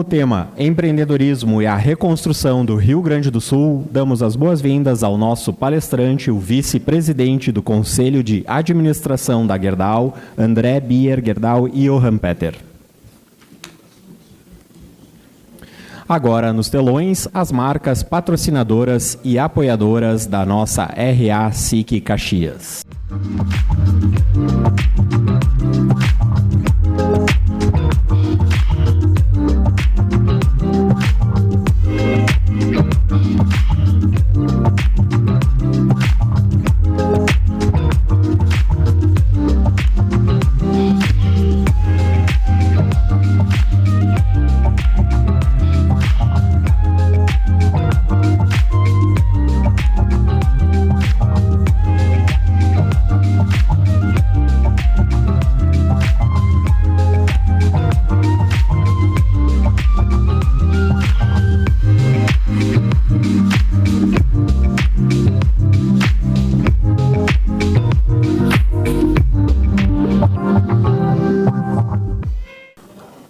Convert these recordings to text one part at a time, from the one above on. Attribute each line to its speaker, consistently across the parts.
Speaker 1: tema Empreendedorismo e a Reconstrução do Rio Grande do Sul, damos as boas-vindas ao nosso palestrante, o vice-presidente do Conselho de Administração da Gerdau, André Bier Gerdau e Johan Peter. Agora, nos telões, as marcas patrocinadoras e apoiadoras da nossa RA SIC Caxias.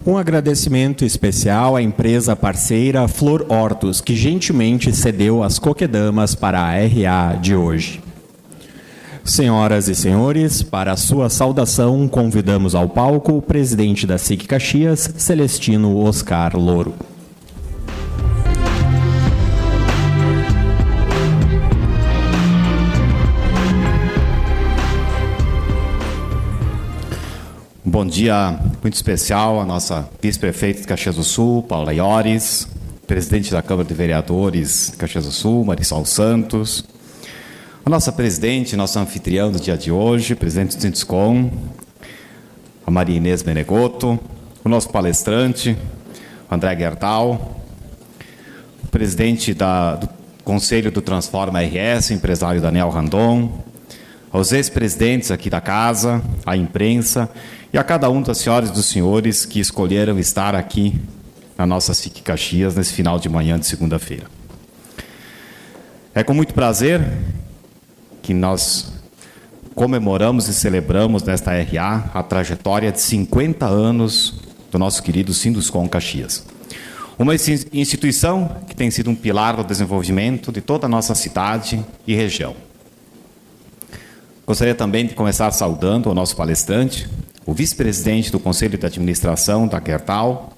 Speaker 1: Um agradecimento especial à empresa parceira Flor Hortos, que gentilmente cedeu as coquedamas para a RA de hoje. Senhoras e senhores, para a sua saudação, convidamos ao palco o presidente da SIC Caxias, Celestino Oscar Louro.
Speaker 2: Bom dia muito especial à nossa vice-prefeita de Caxias do Sul, Paula Iores, presidente da Câmara de Vereadores de Caxias do Sul, Marisol Santos, a nossa presidente, nossa anfitriã do dia de hoje, presidente do Sinduscom, a Maria Inês Menegoto, o nosso palestrante, o André Gerdau, o presidente do Conselho do Transforma RS, o empresário Daniel Randon, aos ex-presidentes aqui da casa, à imprensa e a cada um das senhoras e dos senhores que escolheram estar aqui na nossa SIC Caxias nesse final de manhã de segunda-feira. É com muito prazer que nós comemoramos e celebramos nesta RA a trajetória de 50 anos do nosso querido Sinduscom Caxias. Uma instituição que tem sido um pilar do desenvolvimento de toda a nossa cidade e região. Gostaria também de começar saudando o nosso palestrante, o vice-presidente do Conselho de Administração da Gerdau,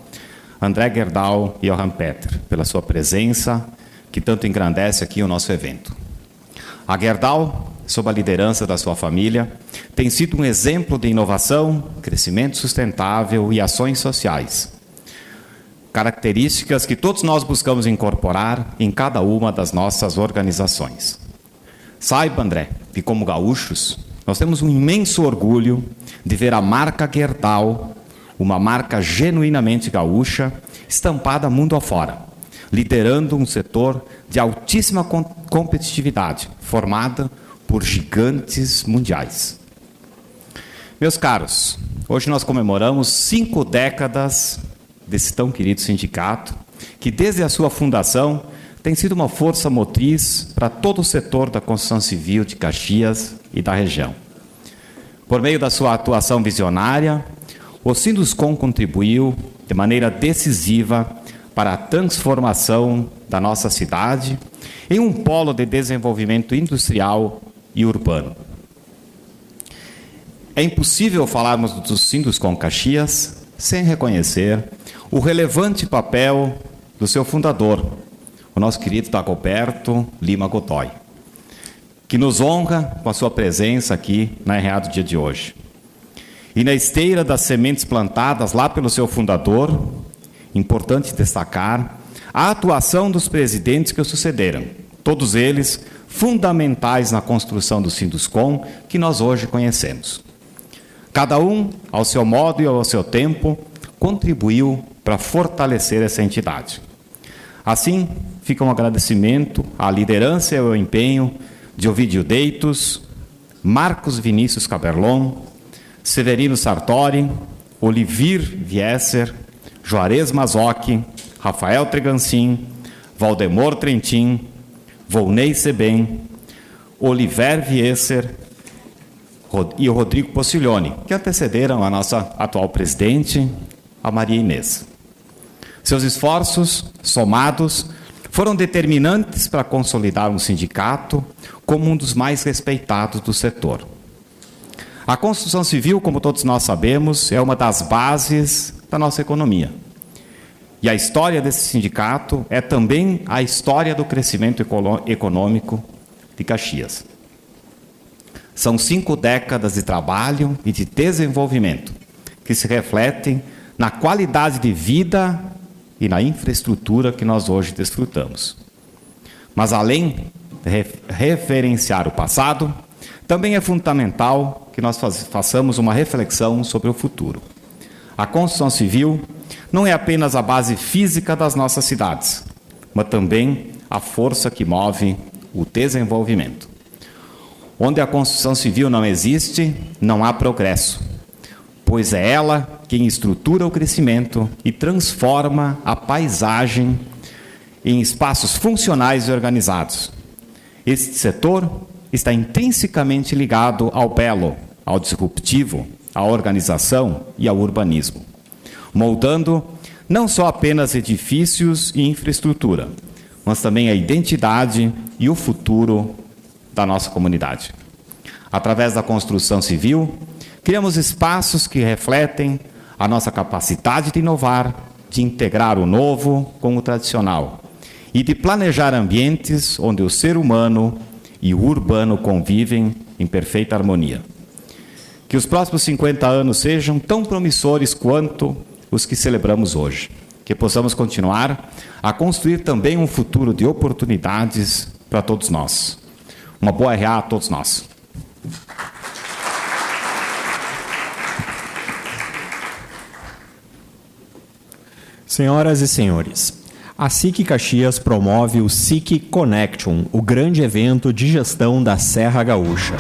Speaker 2: André Gerdau e Johan Peter, pela sua presença, que tanto engrandece aqui o nosso evento. A Gerdau, sob a liderança da sua família, tem sido um exemplo de inovação, crescimento sustentável e ações sociais. Características que todos nós buscamos incorporar em cada uma das nossas organizações. Saiba, André, que como gaúchos, nós temos um imenso orgulho de ver a marca Gerdau, uma marca genuinamente gaúcha, estampada mundo afora, liderando um setor de altíssima competitividade, formada por gigantes mundiais. Meus caros, hoje nós comemoramos 5 décadas desse tão querido sindicato, que desde a sua fundação tem sido uma força motriz para todo o setor da construção civil de Caxias e da região. Por meio da sua atuação visionária, o Sinduscom contribuiu de maneira decisiva para a transformação da nossa cidade em um polo de desenvolvimento industrial e urbano. É impossível falarmos do Sinduscom Caxias sem reconhecer o relevante papel do seu fundador, o nosso querido Dagoberto Lima Godoy, que nos honra com a sua presença aqui na RA do dia de hoje. E na esteira das sementes plantadas lá pelo seu fundador, importante destacar a atuação dos presidentes que o sucederam, todos eles fundamentais na construção do Sinduscom que nós hoje conhecemos. Cada um, ao seu modo e ao seu tempo, contribuiu para fortalecer essa entidade. Assim, fica um agradecimento à liderança e ao empenho de Ovidio Deitos, Marcos Vinícius Caberlon, Severino Sartori, Olivir Viesser, Juarez Mazocchi, Rafael Tregancin, Valdemor Trentin, Volney Seben, Oliver Viesser e o Rodrigo Possiglione, que antecederam a nossa atual presidente, a Maria Inês. Seus esforços, somados, foram determinantes para consolidar um sindicato como um dos mais respeitados do setor. A construção civil, como todos nós sabemos, é uma das bases da nossa economia. E a história desse sindicato é também a história do crescimento econômico de Caxias. São 5 décadas de trabalho e de desenvolvimento que se refletem na qualidade de vida e na infraestrutura que nós hoje desfrutamos. Mas, além de referenciar o passado, também é fundamental que nós façamos uma reflexão sobre o futuro. A construção civil não é apenas a base física das nossas cidades, mas também a força que move o desenvolvimento. Onde a construção civil não existe, não há progresso, pois é ela quem estrutura o crescimento e transforma a paisagem em espaços funcionais e organizados. Este setor está intrinsecamente ligado ao belo, ao disruptivo, à organização e ao urbanismo, moldando não só apenas edifícios e infraestrutura, mas também a identidade e o futuro da nossa comunidade. Através da construção civil, criamos espaços que refletem a nossa capacidade de inovar, de integrar o novo com o tradicional e de planejar ambientes onde o ser humano e o urbano convivem em perfeita harmonia. Que os próximos 50 anos sejam tão promissores quanto os que celebramos hoje. Que possamos continuar a construir também um futuro de oportunidades para todos nós. Uma boa RA a todos nós.
Speaker 1: Senhoras e senhores, a SIC Caxias promove o SIC Connection, o grande evento de gestão da Serra Gaúcha.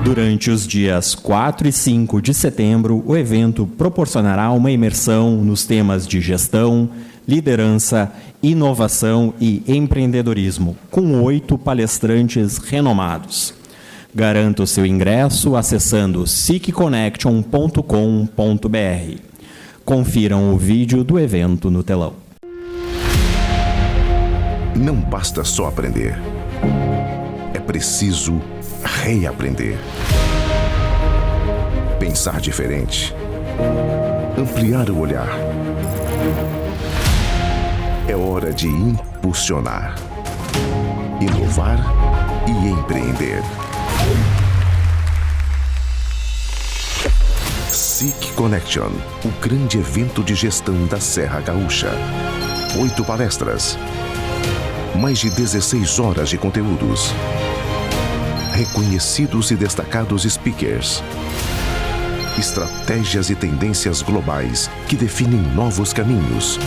Speaker 1: Durante os dias 4 e 5 de setembro, o evento proporcionará uma imersão nos temas de gestão, liderança, inovação e empreendedorismo, com 8 palestrantes renomados. Garanta o seu ingresso acessando sicconnection.com.br. Confiram o vídeo do evento no telão.
Speaker 3: Não basta só aprender. É preciso reaprender. Pensar diferente. Ampliar o olhar. É hora de impulsionar, inovar e empreender. SIC Connection, o grande evento de gestão da Serra Gaúcha. 8 palestras. Mais de 16 horas de conteúdos. Reconhecidos e destacados speakers. Estratégias e tendências globais que definem novos caminhos.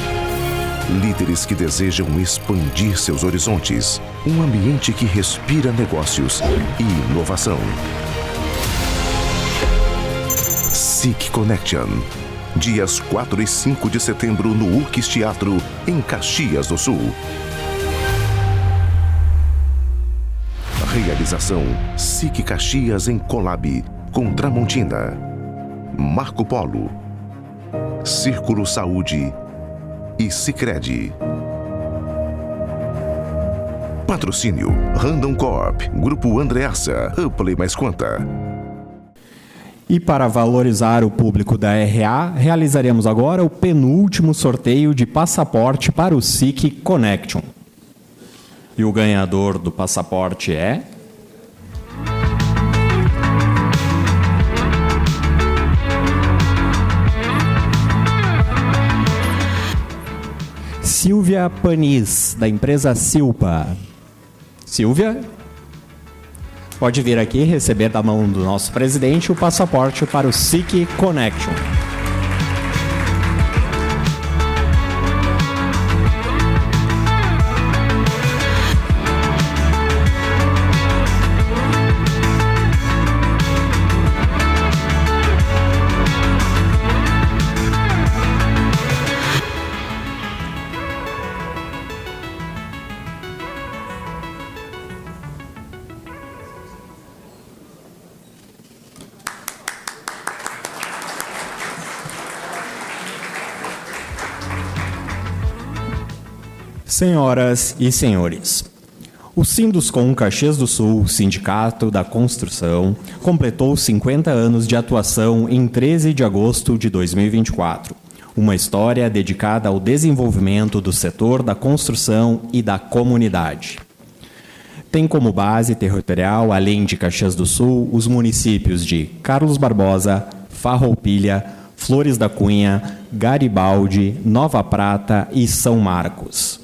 Speaker 3: Líderes que desejam expandir seus horizontes. Um ambiente que respira negócios e inovação. SIC Connection. Dias 4 e 5 de setembro no URCS Teatro, em Caxias do Sul. Realização SIC Caxias em Colab com Tramontina, Marco Polo, Círculo Saúde e Sicredi. Patrocínio Randon Corp, Grupo Andreassa, Uplay mais Quanta.
Speaker 1: E para valorizar o público da RA, realizaremos agora o penúltimo sorteio de passaporte para o SIC Connection. E o ganhador do passaporte é... Silvia Panis, da empresa Silpa. Silvia, pode vir aqui receber da mão do nosso presidente o passaporte para o SIC Connection. Senhoras e senhores, o Sinduscom Caxias do Sul, Sindicato da Construção, completou 50 anos de atuação em 13 de agosto de 2024. Uma história dedicada ao desenvolvimento do setor da construção e da comunidade. Tem como base territorial, além de Caxias do Sul, os municípios de Carlos Barbosa, Farroupilha, Flores da Cunha, Garibaldi, Nova Prata e São Marcos.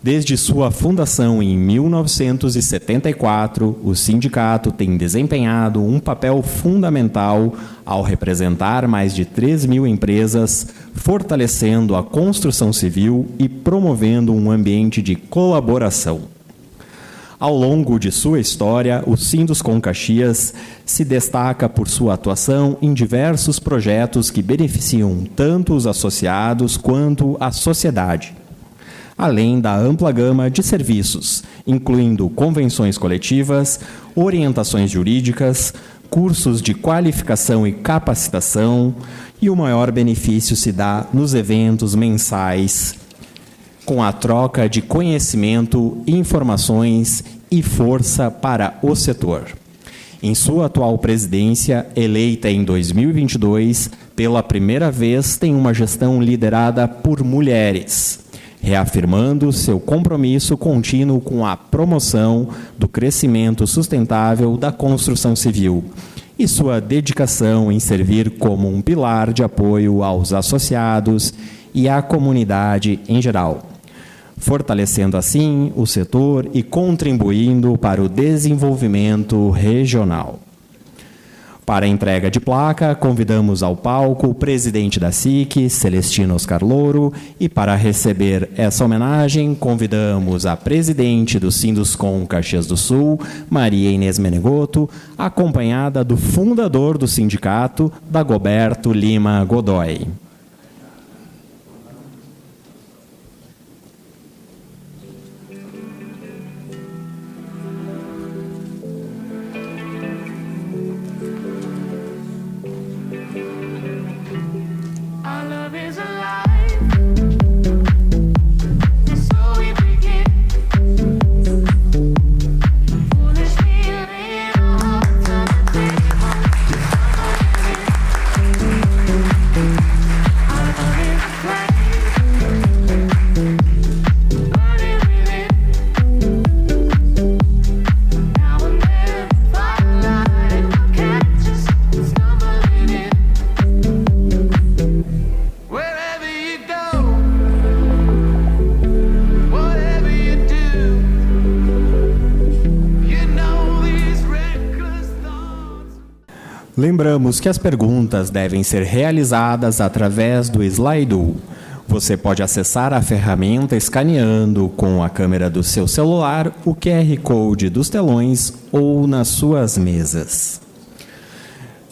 Speaker 1: Desde sua fundação em 1974, o sindicato tem desempenhado um papel fundamental ao representar mais de 3.000 empresas, fortalecendo a construção civil e promovendo um ambiente de colaboração. Ao longo de sua história, o Sinduscom Caxias se destaca por sua atuação em diversos projetos que beneficiam tanto os associados quanto a sociedade, além da ampla gama de serviços, incluindo convenções coletivas, orientações jurídicas, cursos de qualificação e capacitação, e o maior benefício se dá nos eventos mensais, com a troca de conhecimento, informações e força para o setor. Em sua atual presidência, eleita em 2022, pela primeira vez tem uma gestão liderada por mulheres, reafirmando seu compromisso contínuo com a promoção do crescimento sustentável da construção civil e sua dedicação em servir como um pilar de apoio aos associados e à comunidade em geral, fortalecendo assim o setor e contribuindo para o desenvolvimento regional. Para a entrega de placa, convidamos ao palco o presidente da SIC, Celestino Oscar Louro, e para receber essa homenagem, convidamos a presidente do Sinduscom Caxias do Sul, Maria Inês Menegoto, acompanhada do fundador do sindicato, Dagoberto Lima Godoy. Lembramos que as perguntas devem ser realizadas através do Slido. Você pode acessar a ferramenta escaneando com a câmera do seu celular o QR Code dos telões ou nas suas mesas.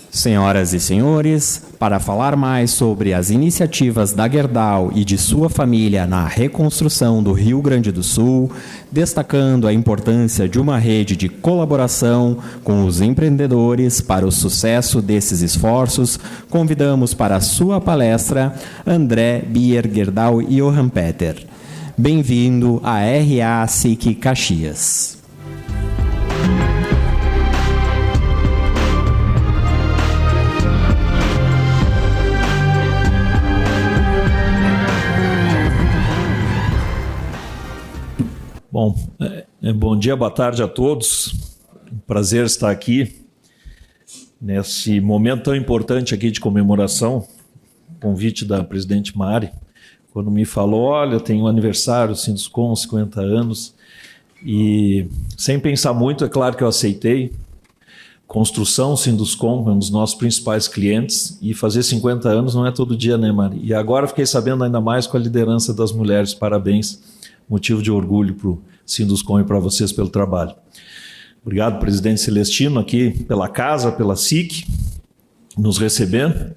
Speaker 1: Senhoras e senhores, para falar mais sobre as iniciativas da Gerdau e de sua família na reconstrução do Rio Grande do Sul, destacando a importância de uma rede de colaboração com os empreendedores para o sucesso desses esforços, convidamos para a sua palestra André Bier Gerdau e Johan Peter. Bem-vindo à RA SIC Caxias.
Speaker 4: Bom, bom dia, boa tarde a todos. Um prazer estar aqui nesse momento tão importante aqui de comemoração. Convite da presidente Mari, quando me falou, olha, tem um aniversário, Sinduscom, 50 anos, e sem pensar muito, é claro que eu aceitei. Construção, Sinduscom, é um dos nossos principais clientes, e fazer 50 anos não é todo dia, né, Mari? E agora fiquei sabendo ainda mais com a liderança das mulheres, parabéns. Motivo de orgulho para o Sinduscom e para vocês pelo trabalho. Obrigado, presidente Celestino, aqui pela casa, pela SIC, nos recebendo,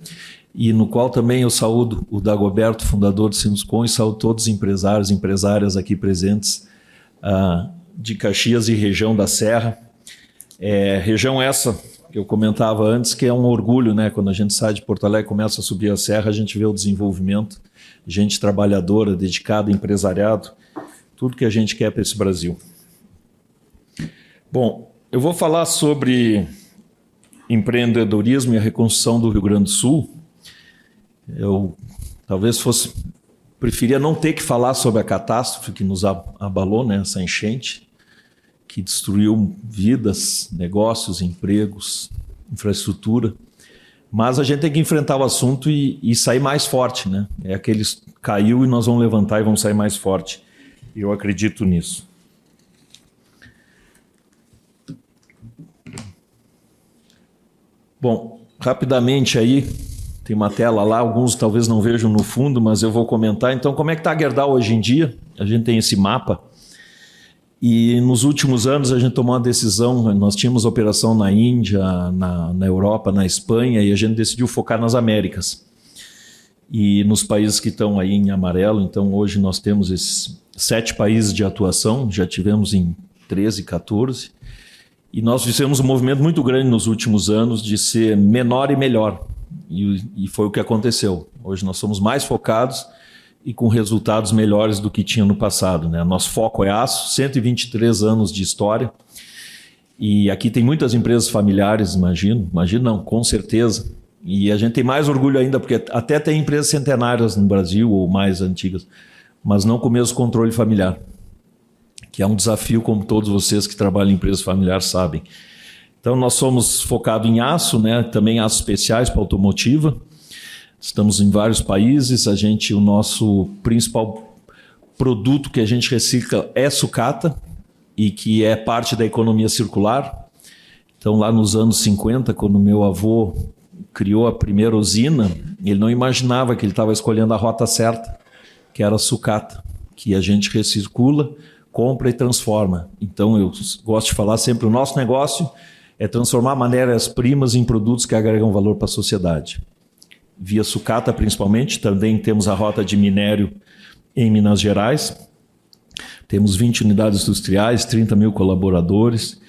Speaker 4: e no qual também eu saúdo o Dagoberto, fundador do Sinduscom, e saúdo todos os empresários e empresárias aqui presentes de Caxias e região da Serra. Região essa que eu comentava antes, que é um orgulho, né? Quando a gente sai de Porto Alegre e começa a subir a serra, a gente vê o desenvolvimento, gente trabalhadora, dedicada, empresariado, tudo que a gente quer para esse Brasil. Bom, eu vou falar sobre empreendedorismo e a reconstrução do Rio Grande do Sul. Eu preferia não ter que falar sobre a catástrofe que nos abalou, né, essa enchente, que destruiu vidas, negócios, empregos, infraestrutura. Mas a gente tem que enfrentar o assunto e sair mais forte, né? É aqueles caiu e nós vamos levantar e vamos sair mais forte. Eu acredito nisso. Bom, rapidamente aí, tem uma tela lá, alguns talvez não vejam no fundo, mas eu vou comentar. Então, como é que está a Gerdau hoje em dia? A gente tem esse mapa. E nos últimos anos a gente tomou uma decisão, nós tínhamos operação na Índia, na Europa, na Espanha, e a gente decidiu focar nas Américas. E nos países que estão aí em amarelo, então hoje nós temos esses 7 países de atuação, já tivemos em 13, 14, e nós fizemos um movimento muito grande nos últimos anos de ser menor e melhor, e foi o que aconteceu. Hoje nós somos mais focados e com resultados melhores do que tinha no passado, né? Nosso foco é aço, 123 anos de história, e aqui tem muitas empresas familiares, imagino não, com certeza, e a gente tem mais orgulho ainda, porque até tem empresas centenárias no Brasil, ou mais antigas, mas não com o mesmo controle familiar, que é um desafio, como todos vocês que trabalham em empresas familiares sabem. Então nós somos focados em aço, né? Também aços especiais para automotiva. Estamos em vários países. O nosso principal produto que a gente recicla é sucata, e que é parte da economia circular. Então lá nos anos 50, quando meu avô criou a primeira usina, ele não imaginava que ele estava escolhendo a rota certa, que era a sucata, que a gente recircula, compra e transforma. Então eu gosto de falar sempre, o nosso negócio é transformar matérias-primas em produtos que agregam valor para a sociedade. Via sucata principalmente, também temos a rota de minério em Minas Gerais, temos 20 unidades industriais, 30 mil colaboradores,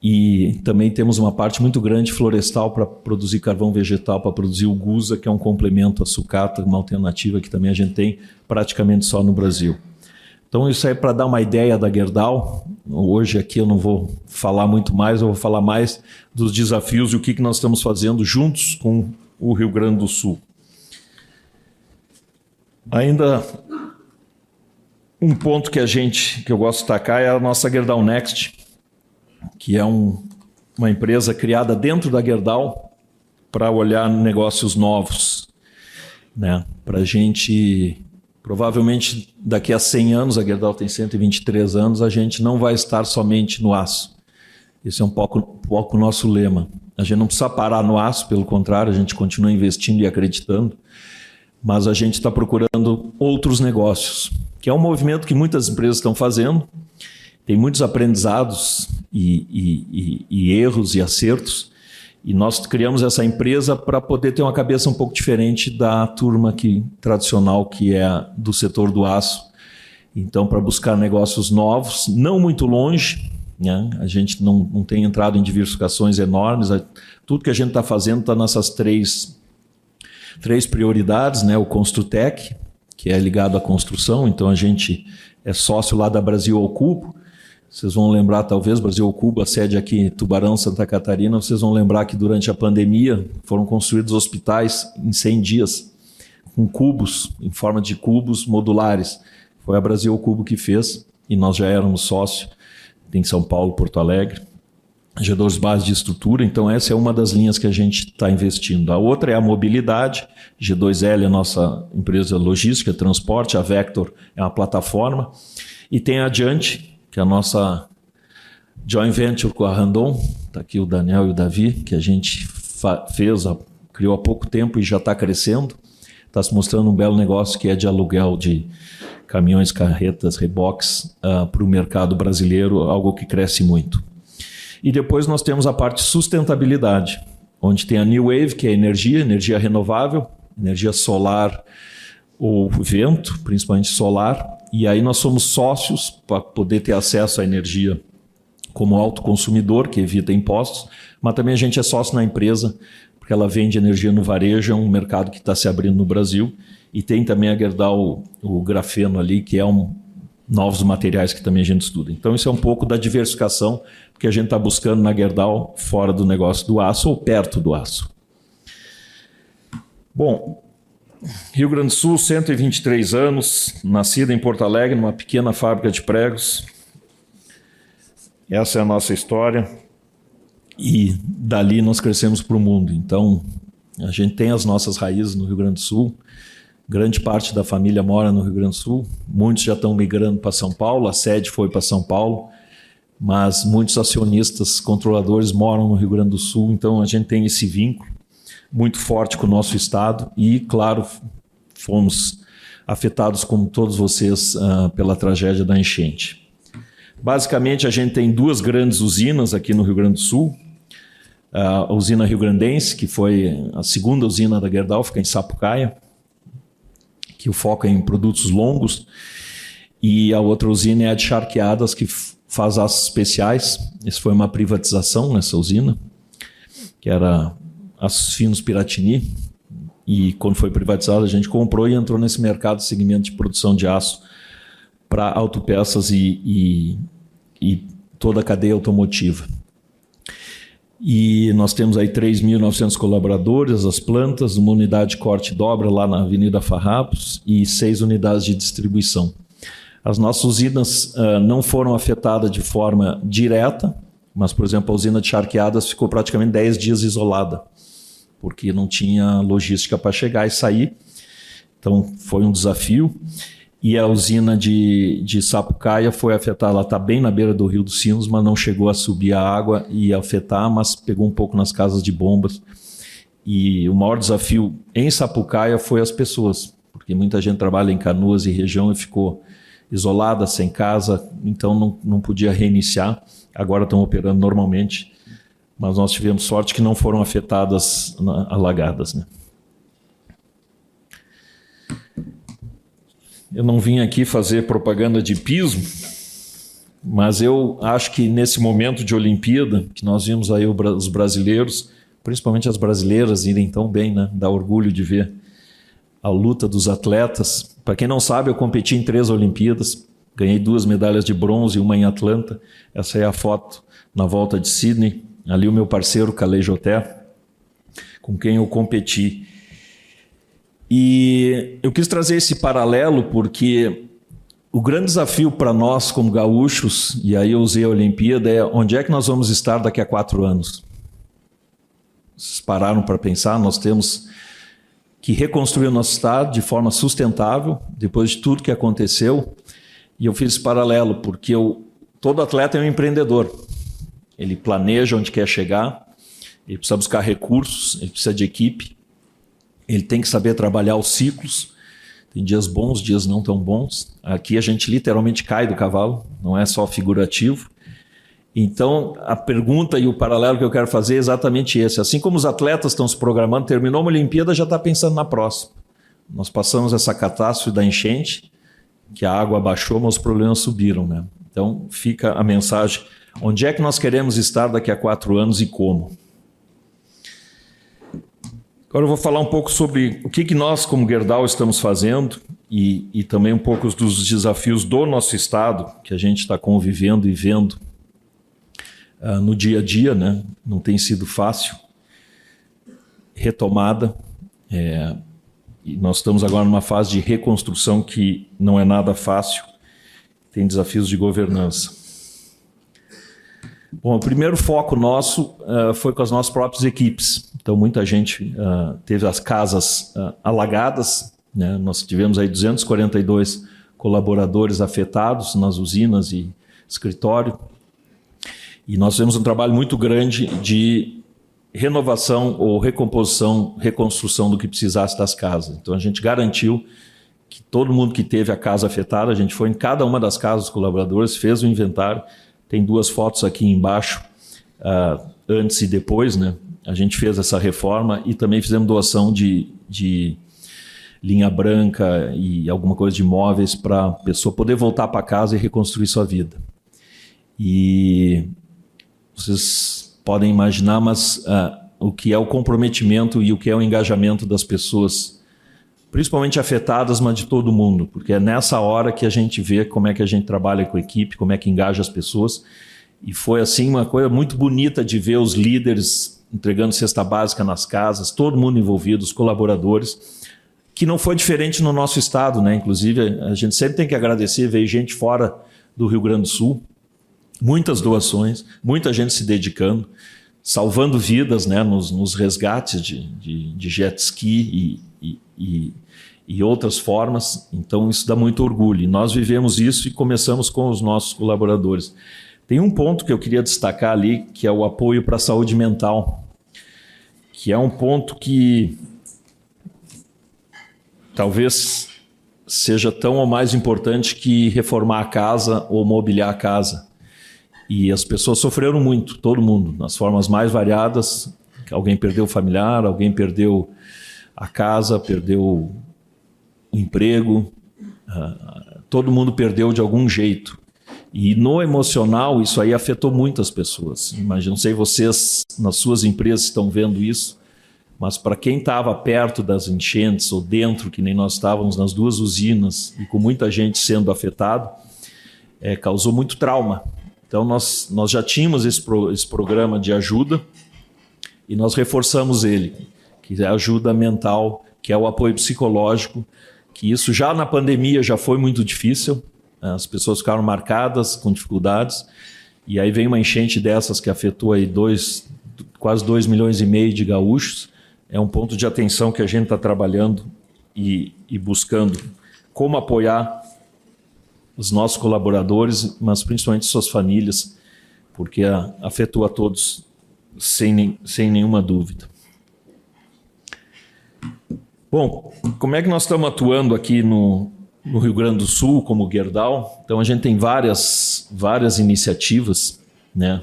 Speaker 4: e também temos uma parte muito grande florestal para produzir carvão vegetal, para produzir o gusa, que é um complemento à sucata, uma alternativa que também a gente tem praticamente só no Brasil. Então isso aí é para dar uma ideia da Gerdau. Hoje aqui eu não vou falar muito mais, eu vou falar mais dos desafios e o que nós estamos fazendo juntos com o Rio Grande do Sul. Ainda um ponto que eu gosto de destacar é a nossa Gerdau Next, que é uma empresa criada dentro da Gerdau para olhar negócios novos, né? Para a gente, provavelmente daqui a 100 anos, a Gerdau tem 123 anos, a gente não vai estar somente no aço. Esse é um pouco o nosso lema. A gente não precisa parar no aço, pelo contrário, a gente continua investindo e acreditando, mas a gente está procurando outros negócios, que é um movimento que muitas empresas estão fazendo. Tem muitos aprendizados e erros e acertos, e nós criamos essa empresa para poder ter uma cabeça um pouco diferente da turma tradicional, que é do setor do aço. Então, para buscar negócios novos, não muito longe, né? A gente não tem entrado em diversificações enormes. Tudo que a gente está fazendo está nessas três prioridades, né? O Construtec, que é ligado à construção, então a gente é sócio lá da Brasil ao Cubo. Vocês vão lembrar, talvez, Brasil ao Cubo, a sede aqui em Tubarão, Santa Catarina, vocês vão lembrar que durante a pandemia foram construídos hospitais em 100 dias, com cubos, em forma de cubos modulares. Foi a Brasil ao Cubo que fez, e nós já éramos sócio em São Paulo, Porto Alegre, G2 base de estrutura. Então essa é uma das linhas que a gente está investindo. A outra é a mobilidade. G2L é a nossa empresa logística, transporte. A Vector é uma plataforma. E tem a Adiante, que é a nossa joint venture com a Randon. Está aqui o Daniel e o Davi, que a gente criou há pouco tempo e já está crescendo. Está se mostrando um belo negócio, que é de aluguel de caminhões, carretas, reboques para o mercado brasileiro, algo que cresce muito. E depois nós temos a parte de sustentabilidade, onde tem a New Wave, que é energia renovável, energia solar ou vento, principalmente solar. E aí nós somos sócios para poder ter acesso à energia como autoconsumidor, que evita impostos, mas também a gente é sócio na empresa, porque ela vende energia no varejo, é um mercado que está se abrindo no Brasil. E tem também a Gerdau, o grafeno ali, que é novos materiais que também a gente estuda. Então isso é um pouco da diversificação que a gente está buscando na Gerdau, fora do negócio do aço ou perto do aço. Bom, Rio Grande do Sul, 123 anos, nascida em Porto Alegre, numa pequena fábrica de pregos. Essa é a nossa história. E dali nós crescemos para o mundo. Então, a gente tem as nossas raízes no Rio Grande do Sul. Grande parte da família mora no Rio Grande do Sul. Muitos já estão migrando para São Paulo. A sede foi para São Paulo. Mas muitos acionistas, controladores moram no Rio Grande do Sul. Então, a gente tem esse vínculo muito forte com o nosso estado. E, claro, fomos afetados, como todos vocês, pela tragédia da enchente. Basicamente, a gente tem 2 grandes usinas aqui no Rio Grande do Sul. A usina Rio Grandense, que foi a segunda usina da Gerdau, fica em Sapucaia, que o foco é em produtos longos. E a outra usina é a de Charqueadas, que faz aços especiais. Essa foi uma privatização nessa usina, que era Aços Finos Piratini. E quando foi privatizada, a gente comprou e entrou nesse mercado de segmento de produção de aço para autopeças e toda a cadeia automotiva. E nós temos aí 3.900 colaboradores, as plantas, uma unidade de corte e dobra lá na Avenida Farrapos e 6 unidades de distribuição. As nossas usinas não foram afetadas de forma direta, mas, por exemplo, a usina de Charqueadas ficou praticamente 10 dias isolada, porque não tinha logística para chegar e sair. Então, foi um desafio. E a usina de Sapucaia foi afetada, ela está bem na beira do Rio dos Sinos, mas não chegou a subir a água e afetar, mas pegou um pouco nas casas de bombas. E o maior desafio em Sapucaia foi as pessoas, porque muita gente trabalha em Canoas e região e ficou isolada, sem casa, então não podia reiniciar. Agora estão operando normalmente, mas nós tivemos sorte que não foram afetadas, alagadas, né? Eu não vim aqui fazer propaganda de hipismo, mas eu acho que nesse momento de Olimpíada, que nós vimos aí os brasileiros, principalmente as brasileiras, irem tão bem, né? Dá orgulho de ver a luta dos atletas. Para quem não sabe, eu competi em 3 Olimpíadas, ganhei 2 medalhas de bronze e uma em Atlanta. Essa é a foto na volta de Sydney. Ali o meu parceiro, Calei Joté, com quem eu competi. E eu quis trazer esse paralelo porque o grande desafio para nós como gaúchos, e aí eu usei a Olimpíada, é onde é que nós vamos estar daqui a 4 anos? Vocês pararam para pensar? Nós temos que reconstruir o nosso estado de forma sustentável, depois de tudo que aconteceu. E eu fiz esse paralelo porque todo atleta é um empreendedor. Ele planeja onde quer chegar, ele precisa buscar recursos, ele precisa de equipe. Ele tem que saber trabalhar os ciclos. Tem dias bons, dias não tão bons. Aqui a gente literalmente cai do cavalo, não é só figurativo. Então, a pergunta e o paralelo que eu quero fazer é exatamente esse. Assim como os atletas estão se programando, terminou uma Olimpíada, já está pensando na próxima. Nós passamos essa catástrofe da enchente, que a água baixou, mas os problemas subiram, né? Então, fica a mensagem. Onde é que nós queremos estar daqui a 4 anos e como? Agora eu vou falar um pouco sobre o que nós, como Gerdau, estamos fazendo e também um pouco dos desafios do nosso estado, que a gente está convivendo e vendo no dia a dia, né? Não tem sido fácil. Retomada. E nós estamos agora numa fase de reconstrução que não é nada fácil. Tem desafios de governança. Bom, o primeiro foco nosso foi com as nossas próprias equipes. Então, muita gente teve as casas alagadas, né? Nós tivemos aí 242 colaboradores afetados nas usinas e escritório. E nós fizemos um trabalho muito grande de renovação ou recomposição, reconstrução do que precisasse das casas. Então, a gente garantiu que todo mundo que teve a casa afetada, a gente foi em cada uma das casas dos colaboradores, fez o inventário. Tem 2 fotos aqui embaixo, antes e depois, né? A gente fez essa reforma e também fizemos doação de linha branca e alguma coisa de imóveis para a pessoa poder voltar para casa e reconstruir sua vida. E vocês podem imaginar, mas o que é o comprometimento e o que é o engajamento das pessoas principalmente afetadas, mas de todo mundo, porque é nessa hora que a gente vê como é que a gente trabalha com a equipe, como é que engaja as pessoas. E foi assim uma coisa muito bonita de ver os líderes entregando cesta básica nas casas, todo mundo envolvido, os colaboradores, que não foi diferente no nosso estado, né? Inclusive, a gente sempre tem que agradecer, veio gente fora do Rio Grande do Sul, muitas doações, muita gente se dedicando, salvando vidas, né, nos resgates de jet ski e outras formas. Então isso dá muito orgulho. E nós vivemos isso e começamos com os nossos colaboradores. Tem um ponto que eu queria destacar ali, que é o apoio para a saúde mental, que é um ponto que talvez seja tão ou mais importante que reformar a casa ou mobiliar a casa. E as pessoas sofreram muito, todo mundo, nas formas mais variadas. Alguém perdeu o familiar, alguém perdeu a casa, perdeu o emprego. Todo mundo perdeu de algum jeito. E no emocional, isso aí afetou muitas pessoas. Imagino, não sei vocês, nas suas empresas, estão vendo isso, mas para quem estava perto das enchentes ou dentro, que nem nós estávamos nas duas usinas, e com muita gente sendo afetado, causou muito trauma. Então, nós já tínhamos esse programa de ajuda e nós reforçamos ele, que é a ajuda mental, que é o apoio psicológico, que isso já na pandemia já foi muito difícil, as pessoas ficaram marcadas com dificuldades, e aí vem uma enchente dessas que afetou aí quase 2,5 milhões de gaúchos. É um ponto de atenção que a gente está trabalhando e buscando como apoiar os nossos colaboradores, mas principalmente suas famílias, porque afetou a todos sem nenhuma dúvida. Bom, como é que nós estamos atuando aqui no Rio Grande do Sul como Gerdau? Então a gente tem várias iniciativas, né?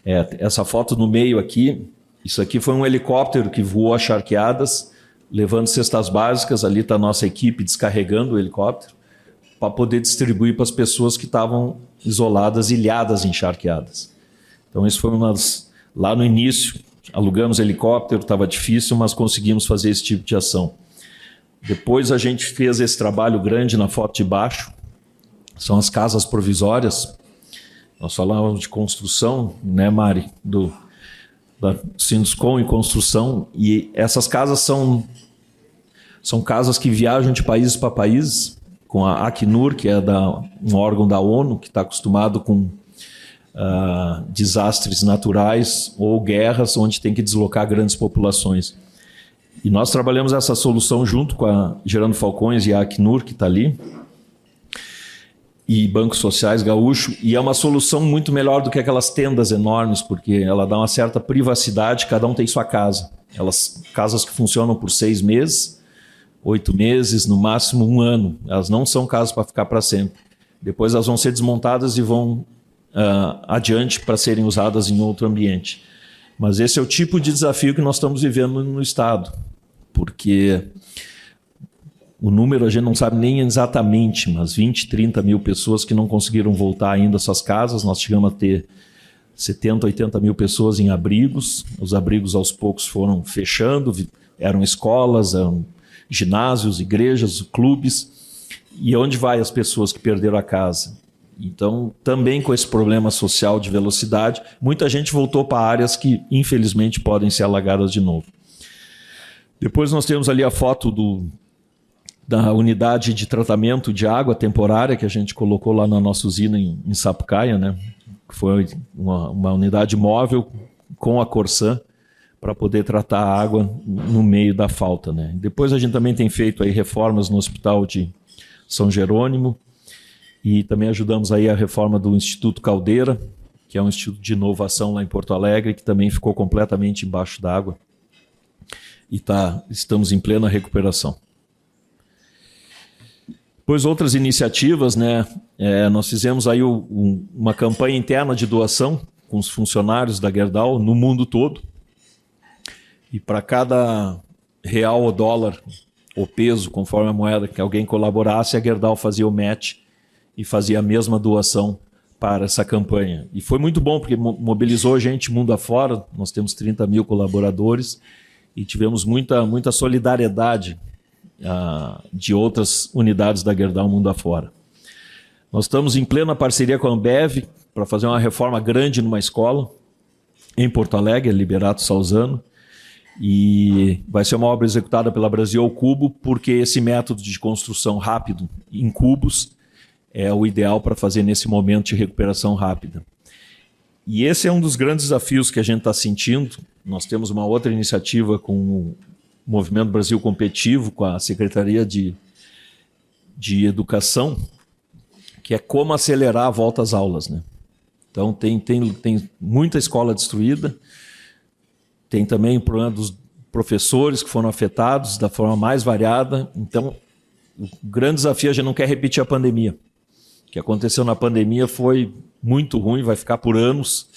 Speaker 4: Essa foto no meio aqui, isso aqui foi um helicóptero que voou a charqueadas, levando cestas básicas. Ali está a nossa equipe descarregando o helicóptero para poder distribuir para as pessoas que estavam isoladas, ilhadas em charqueadas. Então isso foi lá no início, alugamos helicóptero, estava difícil, mas conseguimos fazer esse tipo de ação. Depois a gente fez esse trabalho grande na foto de baixo, são as casas provisórias. Nós falamos de construção, né, Mari, da Sinduscom e construção, e essas casas são casas que viajam de países para países, com a Acnur, que é um órgão da ONU, que está acostumado com desastres naturais ou guerras, onde tem que deslocar grandes populações. E nós trabalhamos essa solução junto com a Gerando Falcões e a Acnur, que está ali, e Bancos Sociais Gaúcho, e é uma solução muito melhor do que aquelas tendas enormes, porque ela dá uma certa privacidade, cada um tem sua casa. Casas que funcionam por 6 meses, 8 meses, no máximo 1 ano. Elas não são casas para ficar para sempre. Depois elas vão ser desmontadas e vão adiante para serem usadas em outro ambiente. Mas esse é o tipo de desafio que nós estamos vivendo no Estado, porque o número a gente não sabe nem exatamente, mas 20, 30 mil pessoas que não conseguiram voltar ainda às suas casas. Nós chegamos a ter 70, 80 mil pessoas em abrigos. Os abrigos aos poucos foram fechando, eram escolas, eram ginásios, igrejas, clubes. E onde vai as pessoas que perderam a casa? Então, também com esse problema social de velocidade, muita gente voltou para áreas que, infelizmente, podem ser alagadas de novo. Depois nós temos ali a foto da unidade de tratamento de água temporária que a gente colocou lá na nossa usina em Sapucaia, né? Foi uma unidade móvel com a Corsan para poder tratar a água no meio da falta, né? Depois a gente também tem feito aí reformas no Hospital de São Jerônimo, e também ajudamos aí a reforma do Instituto Caldeira, que é um instituto de inovação lá em Porto Alegre, que também ficou completamente embaixo d'água, e estamos em plena recuperação. Depois outras iniciativas, né? Nós fizemos aí uma campanha interna de doação com os funcionários da Gerdau no mundo todo, e para cada real ou dólar ou peso, conforme a moeda que alguém colaborasse, a Gerdau fazia o match e fazia a mesma doação para essa campanha. E foi muito bom, porque mobilizou gente mundo afora. Nós temos 30 mil colaboradores e tivemos muita solidariedade de outras unidades da Gerdau mundo afora. Nós estamos em plena parceria com a Ambev para fazer uma reforma grande numa escola em Porto Alegre, Liberato Salzano, e vai ser uma obra executada pela Brasil ao Cubo, porque esse método de construção rápido em cubos é o ideal para fazer nesse momento de recuperação rápida. E esse é um dos grandes desafios que a gente está sentindo. Nós temos uma outra iniciativa com o Movimento Brasil Competitivo, com a Secretaria de Educação, que é como acelerar a volta às aulas, né? Então tem muita escola destruída, tem também o problema dos professores que foram afetados da forma mais variada. Então o grande desafio, a gente não quer repetir a pandemia. O que aconteceu na pandemia foi muito ruim, vai ficar por anos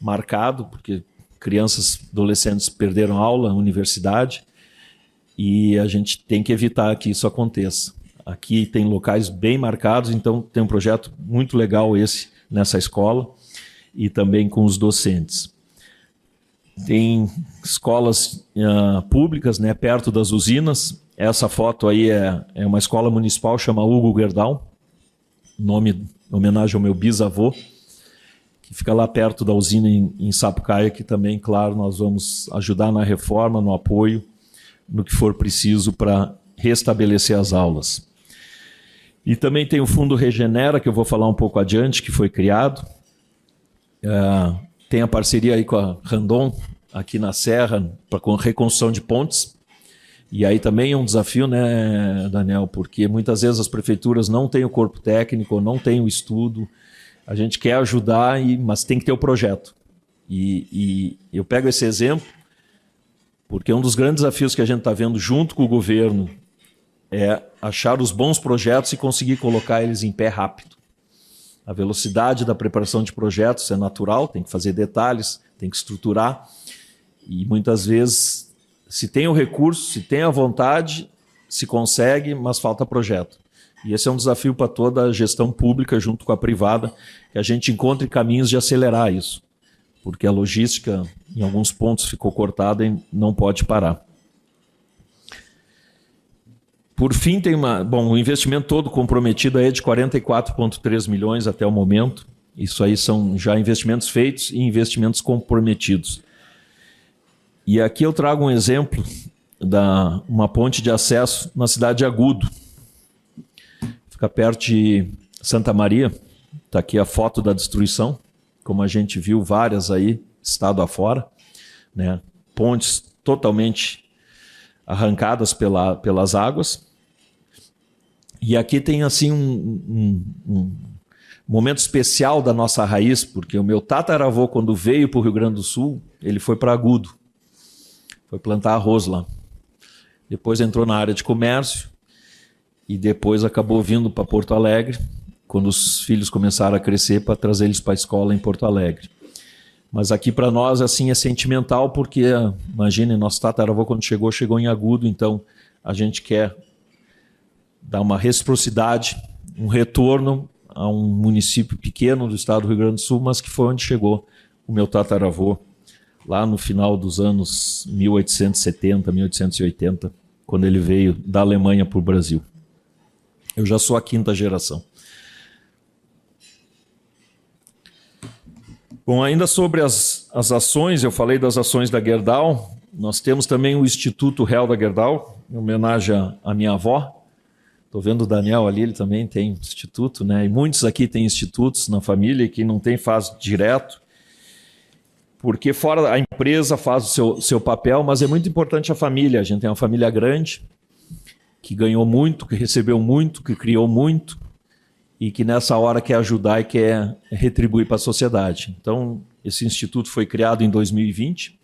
Speaker 4: marcado, porque crianças, adolescentes perderam aula, universidade, e a gente tem que evitar que isso aconteça. Aqui tem locais bem marcados, então tem um projeto muito legal esse nessa escola, e também com os docentes. Tem escolas públicas, né, perto das usinas. Essa foto aí é uma escola municipal, chama Hugo Gerdau, nome em homenagem ao meu bisavô, que fica lá perto da usina em Sapucaia, que também, claro, nós vamos ajudar na reforma, no apoio, no que for preciso para restabelecer as aulas. E também tem o Fundo Regenera, que eu vou falar um pouco adiante, que foi criado. Tem a parceria aí com a Randon, aqui na Serra, para reconstrução de pontes. E aí também é um desafio, né, Daniel? Porque muitas vezes as prefeituras não têm o corpo técnico, não têm o estudo. A gente quer ajudar, mas tem que ter o projeto. E eu pego esse exemplo porque um dos grandes desafios que a gente está vendo junto com o governo é achar os bons projetos e conseguir colocar eles em pé rápido. A velocidade da preparação de projetos é natural, tem que fazer detalhes, tem que estruturar. E muitas vezes, se tem o recurso, se tem a vontade, se consegue, mas falta projeto. E esse é um desafio para toda a gestão pública junto com a privada, que a gente encontre caminhos de acelerar isso. Porque a logística, em alguns pontos, ficou cortada e não pode parar. Por fim, tem o investimento todo comprometido aí é de 44,3 milhões até o momento. Isso aí são já investimentos feitos e investimentos comprometidos. E aqui eu trago um exemplo uma ponte de acesso na cidade de Agudo. Fica perto de Santa Maria. Está aqui a foto da destruição, como a gente viu várias aí, estado afora, né? Pontes totalmente arrancadas pelas águas. E aqui tem assim um momento especial da nossa raiz, porque o meu tataravô, quando veio para o Rio Grande do Sul, ele foi para Agudo, foi plantar arroz lá. Depois entrou na área de comércio e depois acabou vindo para Porto Alegre, quando os filhos começaram a crescer, para trazer eles para a escola em Porto Alegre. Mas aqui para nós assim é sentimental, porque imagine, nosso tataravô quando chegou em Agudo, então a gente quer dar uma reciprocidade, um retorno a um município pequeno do estado do Rio Grande do Sul, mas que foi onde chegou o meu tataravô, lá no final dos anos 1870, 1880, quando ele veio da Alemanha para o Brasil. Eu já sou a 5ª geração. Bom, ainda sobre as ações, eu falei das ações da Gerdau, nós temos também o Instituto Real da Gerdau, em homenagem à minha avó. Estou vendo o Daniel ali, ele também tem instituto, né? E muitos aqui têm institutos na família, e quem não tem faz direto, porque fora a empresa faz o seu papel, mas é muito importante a família. A gente tem uma família grande, que ganhou muito, que recebeu muito, que criou muito, e que nessa hora quer ajudar e quer retribuir para a sociedade. Então, esse instituto foi criado em 2020.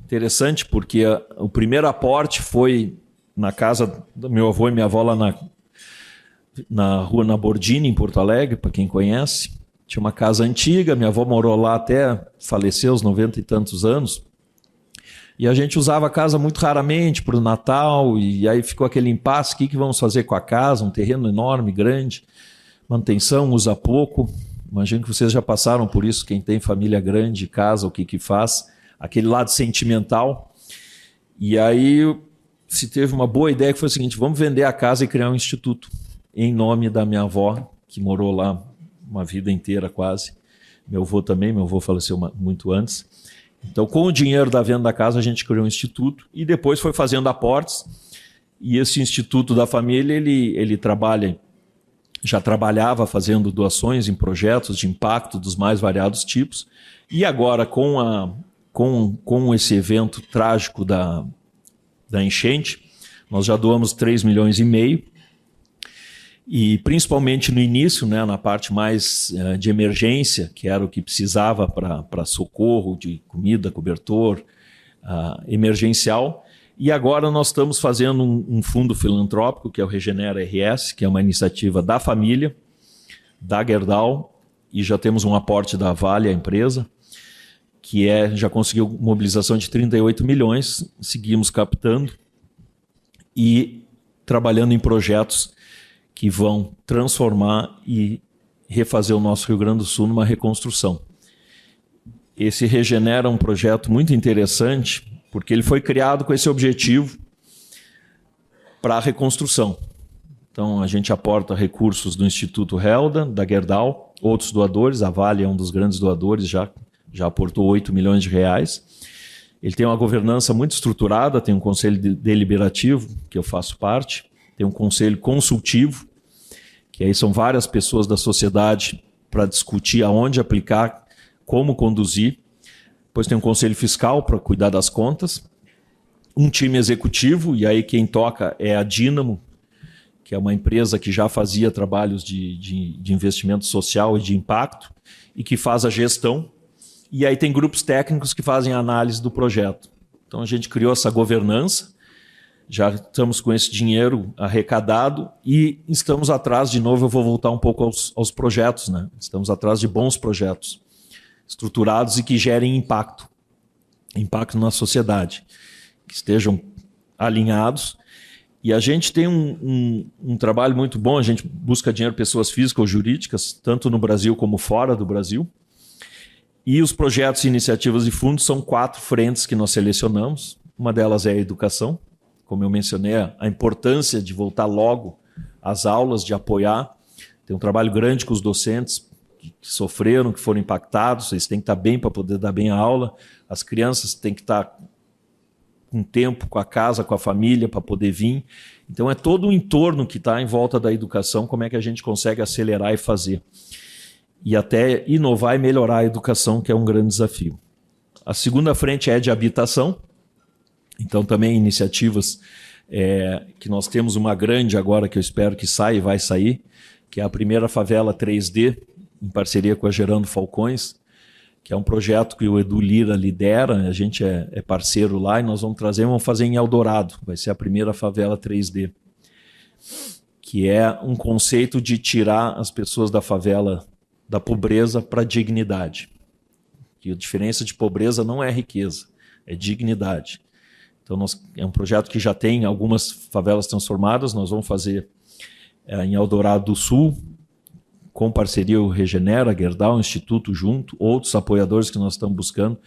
Speaker 4: Interessante, porque o primeiro aporte foi na casa do meu avô e minha avó, lá na rua na Bordini, em Porto Alegre, para quem conhece. Tinha uma casa antiga, minha avó morou lá até falecer, aos 90 e tantos anos. E a gente usava a casa muito raramente para o Natal, e aí ficou aquele impasse: o que vamos fazer com a casa? Um terreno enorme, grande, manutenção, usa pouco. Imagino que vocês já passaram por isso, quem tem família grande, casa, o que faz, aquele lado sentimental. E aí se teve uma boa ideia que foi o seguinte: vamos vender a casa e criar um instituto em nome da minha avó, que morou lá uma vida inteira quase. Meu avô também, meu avô faleceu muito antes. Então, com o dinheiro da venda da casa, a gente criou um instituto e depois foi fazendo aportes. E esse instituto da família, ele já trabalhava fazendo doações em projetos de impacto dos mais variados tipos. E agora, com esse evento trágico da enchente, nós já doamos 3,5 milhões. E principalmente no início, né, na parte mais de emergência, que era o que precisava para socorro de comida, cobertor, emergencial. E agora nós estamos fazendo um fundo filantrópico, que é o Regenera RS, que é uma iniciativa da família, da Gerdau, e já temos um aporte da Vale, a empresa, que já conseguiu mobilização de 38 milhões, seguimos captando e trabalhando em projetos que vão transformar e refazer o nosso Rio Grande do Sul numa reconstrução. Esse Regenera é um projeto muito interessante, porque ele foi criado com esse objetivo para a reconstrução. Então, a gente aporta recursos do Instituto Helda, da Gerdau, outros doadores, a Vale é um dos grandes doadores, já aportou 8 milhões de reais. Ele tem uma governança muito estruturada, tem um conselho deliberativo, que eu faço parte, tem um conselho consultivo, que aí são várias pessoas da sociedade para discutir aonde aplicar, como conduzir. Depois tem um conselho fiscal para cuidar das contas, um time executivo, e aí quem toca é a Dínamo, que é uma empresa que já fazia trabalhos de investimento social e de impacto, e que faz a gestão. E aí tem grupos técnicos que fazem a análise do projeto. Então a gente criou essa governança, já estamos com esse dinheiro arrecadado e estamos atrás, de novo, eu vou voltar um pouco aos projetos, né? Estamos atrás de bons projetos, estruturados e que gerem impacto na sociedade, que estejam alinhados. E a gente tem um trabalho muito bom, a gente busca dinheiro pessoas físicas ou jurídicas, tanto no Brasil como fora do Brasil. E os projetos e iniciativas de fundos são 4 frentes que nós selecionamos. Uma delas é a educação, como eu mencionei, a importância de voltar logo às aulas, de apoiar. Tem um trabalho grande com os docentes que sofreram, que foram impactados, eles têm que estar bem para poder dar bem a aula. As crianças têm que estar com tempo, com a casa, com a família, para poder vir. Então é todo o entorno que está em volta da educação, como é que a gente consegue acelerar e fazer. E até inovar e melhorar a educação, que é um grande desafio. A segunda frente é de habitação. Então também iniciativas que nós temos uma grande agora, que eu espero que saia e vai sair, que é a primeira favela 3D, em parceria com a Gerando Falcões, que é um projeto que o Edu Lira lidera, a gente é parceiro lá, e nós vamos fazer em Eldorado, vai ser a primeira favela 3D, que é um conceito de tirar as pessoas da favela, da pobreza, para a dignidade. Que a diferença de pobreza não é riqueza, é dignidade. Então é um projeto que já tem algumas favelas transformadas, nós vamos fazer em Eldorado do Sul, com parceria o Regenera, Gerdau, Instituto junto, outros apoiadores que nós estamos buscando,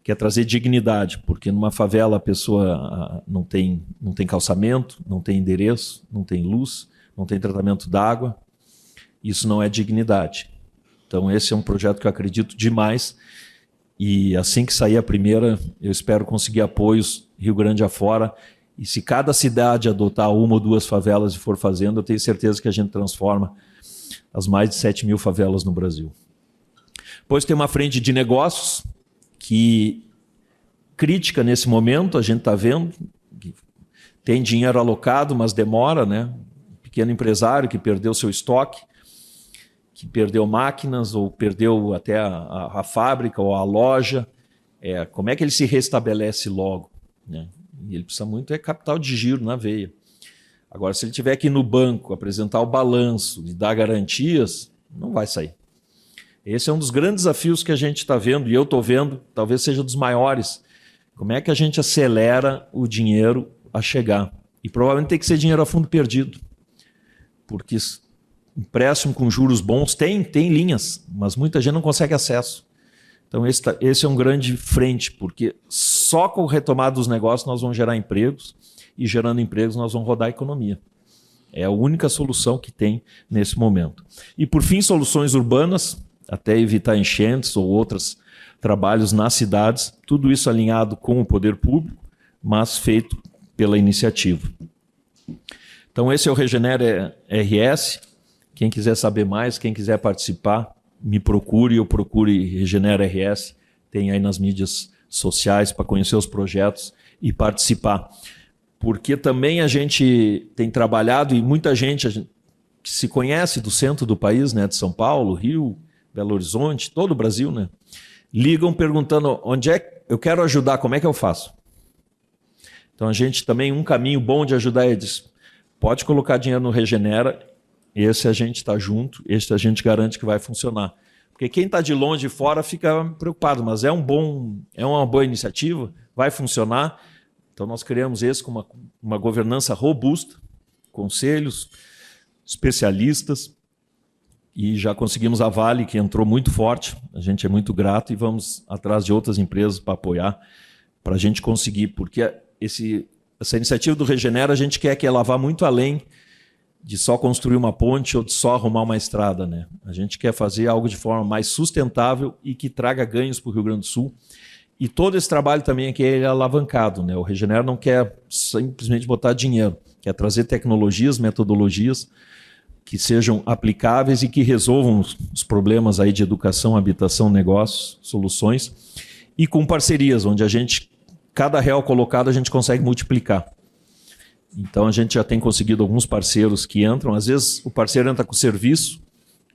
Speaker 4: que é trazer dignidade, porque numa favela a pessoa não tem calçamento, não tem endereço, não tem luz, não tem tratamento d'água, isso não é dignidade. Então esse é um projeto que eu acredito demais, e assim que sair a primeira, eu espero conseguir apoios Rio Grande afora, e se cada cidade adotar 1 ou 2 favelas e for fazendo, eu tenho certeza que a gente transforma as mais de 7 mil favelas no Brasil. Depois tem uma frente de negócios, que crítica nesse momento, a gente está vendo, que tem dinheiro alocado, mas demora, né? Pequeno empresário que perdeu seu estoque, que perdeu máquinas, ou perdeu até a fábrica ou a loja, como é que ele se restabelece logo, né? E ele precisa muito capital de giro na veia. Agora, se ele tiver que ir no banco, apresentar o balanço e dar garantias, não vai sair. Esse é um dos grandes desafios que a gente está vendo, e eu estou vendo, talvez seja dos maiores. Como é que a gente acelera o dinheiro a chegar? E provavelmente tem que ser dinheiro a fundo perdido, porque empréstimo com juros bons tem linhas, mas muita gente não consegue acesso. Então, esse é um grande frente, porque só com a retomada dos negócios nós vamos gerar empregos, e gerando empregos nós vamos rodar a economia. É a única solução que tem nesse momento. E, por fim, soluções urbanas, até evitar enchentes ou outros trabalhos nas cidades, tudo isso alinhado com o poder público, mas feito pela iniciativa. Então, esse é o Regenera RS. Quem quiser saber mais, quem quiser participar, me procure, eu procure Regenera RS. Tem aí nas mídias sociais para conhecer os projetos e participar. Porque também a gente tem trabalhado, e muita gente que se conhece do centro do país, né, de São Paulo, Rio, Belo Horizonte, todo o Brasil, né, ligam perguntando onde é que eu quero ajudar, como é que eu faço? Então a gente também, um caminho bom de ajudar é disso. Pode colocar dinheiro no Regenera, esse a gente está junto, esse a gente garante que vai funcionar. Porque quem está de longe de fora fica preocupado, mas é uma boa iniciativa, vai funcionar. Então nós criamos esse com uma governança robusta, conselhos, especialistas, e já conseguimos a Vale, que entrou muito forte, a gente é muito grato e vamos atrás de outras empresas para apoiar, para a gente conseguir, porque essa iniciativa do Regenera a gente quer que ela vá muito além de só construir uma ponte ou de só arrumar uma estrada, né? A gente quer fazer algo de forma mais sustentável e que traga ganhos para o Rio Grande do Sul. E todo esse trabalho também aqui é alavancado, né? O Regenera não quer simplesmente botar dinheiro, quer trazer tecnologias, metodologias que sejam aplicáveis e que resolvam os problemas aí de educação, habitação, negócios, soluções, e com parcerias, onde cada real colocado a gente consegue multiplicar. Então a gente já tem conseguido alguns parceiros que entram, às vezes o parceiro entra com serviço,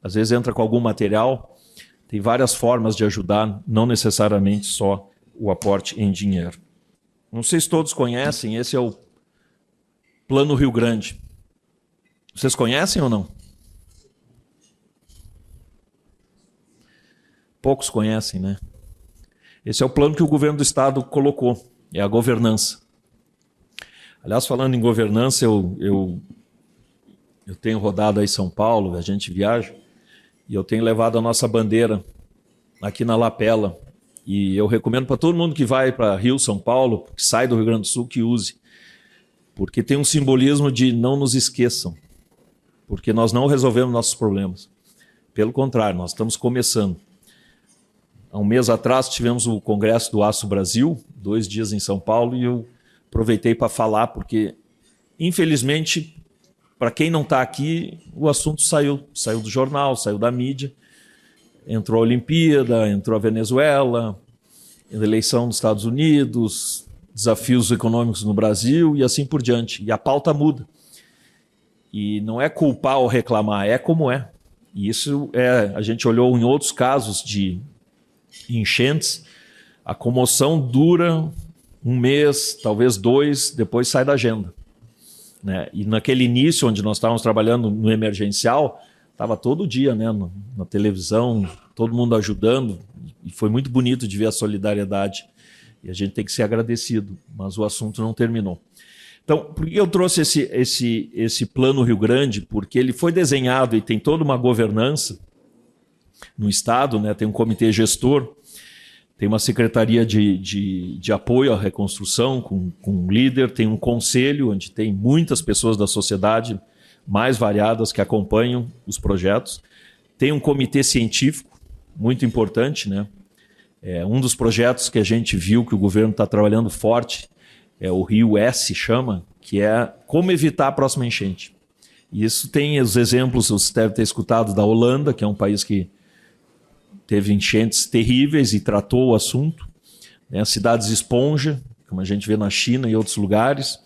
Speaker 4: às vezes entra com algum material, tem várias formas de ajudar, não necessariamente só o aporte em dinheiro. Não sei se todos conhecem, esse é o Plano Rio Grande. Vocês conhecem ou não? Poucos conhecem, né? Esse é o plano que o governo do estado colocou, é a governança. Aliás, falando em governança, eu tenho rodado aí São Paulo, a gente viaja, e eu tenho levado a nossa bandeira aqui na lapela. E eu recomendo para todo mundo que vai para Rio, São Paulo, que sai do Rio Grande do Sul, que use. Porque tem um simbolismo de não nos esqueçam. Porque nós não resolvemos nossos problemas. Pelo contrário, nós estamos começando. Há um mês atrás tivemos o Congresso do Aço Brasil, 2 dias em São Paulo, e eu aproveitei para falar, porque, infelizmente, para quem não está aqui, o assunto saiu do jornal, saiu da mídia, entrou a Olimpíada, entrou a Venezuela, a eleição dos Estados Unidos, desafios econômicos no Brasil e assim por diante. E a pauta muda. E não é culpar ou reclamar, é como é. E isso a gente olhou em outros casos de enchentes, a comoção dura 1 mês, talvez 2, depois sai da agenda. Né? E naquele início, onde nós estávamos trabalhando no emergencial, estava todo dia, né, na televisão, todo mundo ajudando, e foi muito bonito de ver a solidariedade. E a gente tem que ser agradecido, mas o assunto não terminou. Então, por que eu trouxe esse Plano Rio Grande? Porque ele foi desenhado e tem toda uma governança no Estado, né? Tem um comitê gestor, tem uma secretaria de apoio à reconstrução com um líder, tem um conselho onde tem muitas pessoas da sociedade mais variadas que acompanham os projetos. Tem um comitê científico, muito importante, né? Um dos projetos que a gente viu que o governo está trabalhando forte é o Rio S, chama, que é como evitar a próxima enchente. E isso tem os exemplos, você deve ter escutado, da Holanda, que é um país que teve enchentes terríveis e tratou o assunto. Né? Cidades esponja, como a gente vê na China e outros lugares.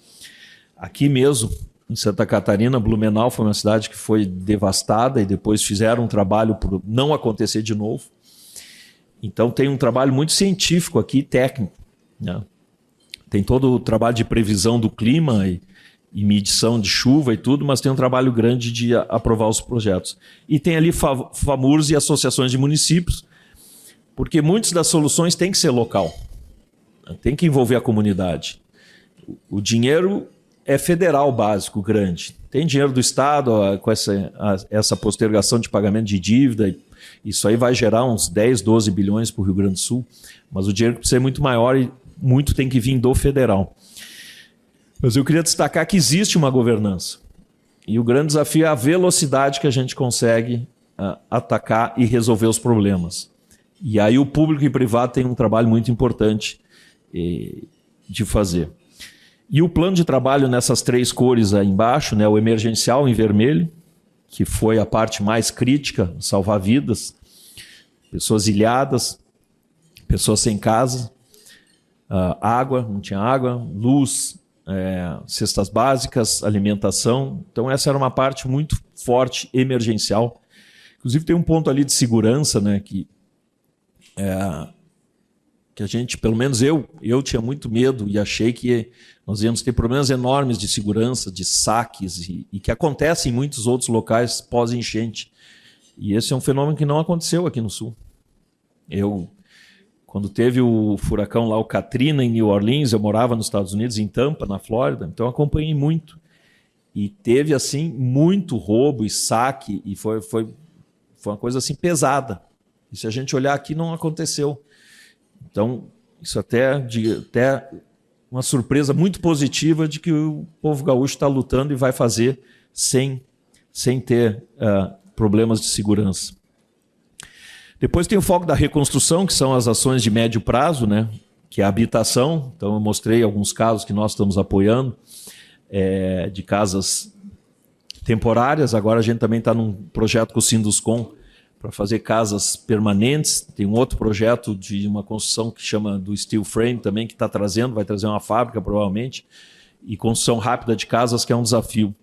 Speaker 4: Aqui mesmo, em Santa Catarina, Blumenau foi uma cidade que foi devastada e depois fizeram um trabalho para não acontecer de novo. Então tem um trabalho muito científico aqui, técnico. Né? Tem todo o trabalho de previsão do clima e medição de chuva e tudo, mas tem um trabalho grande de aprovar os projetos. E tem ali FAMURS e associações de municípios, porque muitas das soluções têm que ser local, tem que envolver a comunidade. O dinheiro é federal básico, grande. Tem dinheiro do Estado com essa postergação de pagamento de dívida. Isso aí vai gerar uns 10, 12 bilhões para o Rio Grande do Sul. Mas o dinheiro precisa ser muito maior e muito tem que vir do federal. Mas eu queria destacar que existe uma governança. E o grande desafio é a velocidade que a gente consegue atacar e resolver os problemas. E aí o público e privado tem um trabalho muito importante de fazer. E o plano de trabalho nessas 3 cores aí embaixo, né, o emergencial em vermelho, que foi a parte mais crítica, salvar vidas, pessoas ilhadas, pessoas sem casa, água, não tinha água, luz, cestas básicas, alimentação. Então essa era uma parte muito forte, emergencial. Inclusive tem um ponto ali de segurança, né, que a gente, pelo menos eu tinha muito medo e achei que nós íamos ter problemas enormes de segurança, de saques, e que acontecem em muitos outros locais pós-enchente. E esse é um fenômeno que não aconteceu aqui no Sul. Quando teve o furacão lá, o Katrina, em New Orleans, eu morava nos Estados Unidos, em Tampa, na Flórida, então eu acompanhei muito. E teve, assim, muito roubo e saque, e foi uma coisa, assim, pesada. E se a gente olhar aqui, não aconteceu. Então, isso até uma surpresa muito positiva de que o povo gaúcho está lutando e vai fazer sem ter problemas de segurança. Depois tem o foco da reconstrução, que são as ações de médio prazo, né? Que é a habitação. Então eu mostrei alguns casos que nós estamos apoiando, de casas temporárias. Agora a gente também está num projeto com o Sinduscom para fazer casas permanentes. Tem um outro projeto de uma construção que chama do Steel Frame também, que vai trazer uma fábrica provavelmente, e construção rápida de casas, que é um desafio.